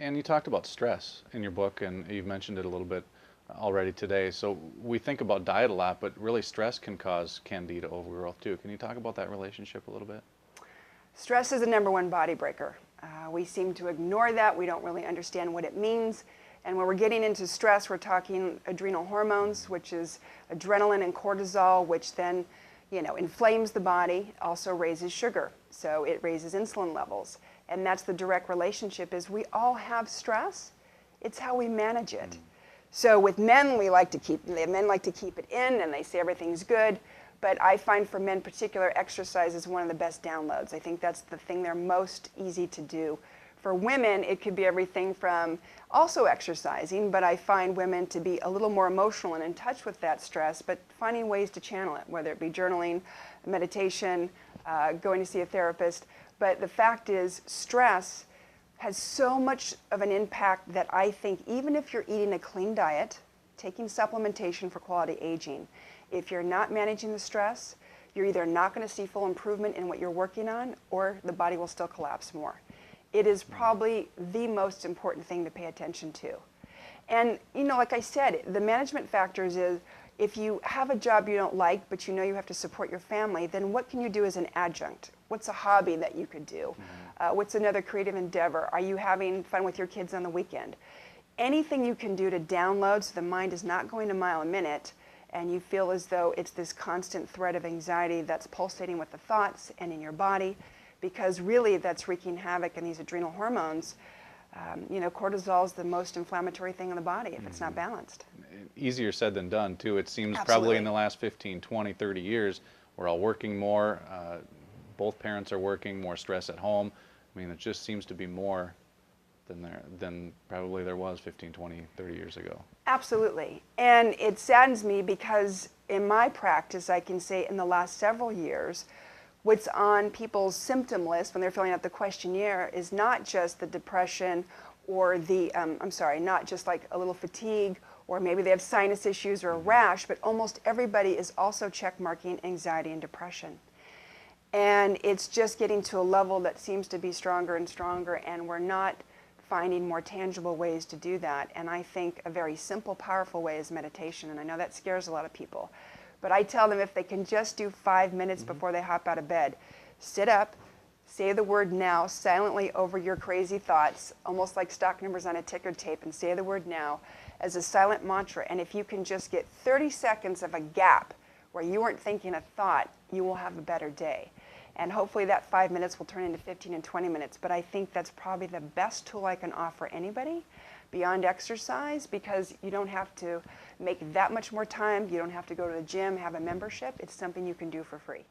And you talked about stress in your book, and you've mentioned it a little bit already today. So we think about diet a lot, but really stress can cause candida overgrowth too. Can you talk about that relationship a little bit? Stress is the #1 body breaker. We seem to ignore that. We don't really understand what it means. And when we're getting into stress, we're talking adrenal hormones, which is adrenaline and cortisol, which then, inflames the body, also raises sugar. So it raises insulin levels. And that's the direct relationship is we all have stress. It's how we manage it. So with men, men like to keep it in, and they say everything's good. But I find for men particular, exercise is one of the best downloads. I think that's the thing they're most easy to do. For women, it could be everything from also exercising, but I find women to be a little more emotional and in touch with that stress, but finding ways to channel it, whether it be journaling, meditation, going to see a therapist. But the fact is, stress has so much of an impact that I think even if you're eating a clean diet, taking supplementation for quality aging, if you're not managing the stress, you're either not going to see full improvement in what you're working on, or the body will still collapse more. It is probably the most important thing to pay attention to. And, like I said, the management factors is if you have a job you don't like, but you know you have to support your family, then what can you do as an adjunct? What's a hobby that you could do? What's another creative endeavor? Are you having fun with your kids on the weekend? Anything you can do to download so the mind is not going a mile a minute and you feel as though it's this constant thread of anxiety that's pulsating with the thoughts and in your body, because really that's wreaking havoc in these adrenal hormones. Cortisol is the most inflammatory thing in the body if it's not balanced. Easier said than done, too. It seems Absolutely. Probably in the last 15, 20, 30 years, we're all working more. Both parents are working, more stress at home. I mean, it just seems to be more than probably there was 15, 20, 30 years ago. Absolutely. And it saddens me because in my practice, I can say in the last several years, what's on people's symptom list when they're filling out the questionnaire is not just the depression or not just like a little fatigue, or maybe they have sinus issues or a rash, but almost everybody is also check marking anxiety and depression. And it's just getting to a level that seems to be stronger and stronger, and we're not finding more tangible ways to do that. And I think a very simple, powerful way is meditation, and I know that scares a lot of people. But I tell them if they can just do 5 minutes before they hop out of bed, sit up, say the word now silently over your crazy thoughts, almost like stock numbers on a ticker tape, and say the word now as a silent mantra. And if you can just get 30 seconds of a gap where you weren't thinking a thought, you will have a better day. And hopefully that 5 minutes will turn into 15 and 20 minutes. But I think that's probably the best tool I can offer anybody beyond exercise, because you don't have to make that much more time. You don't have to go to the gym, have a membership. It's something you can do for free.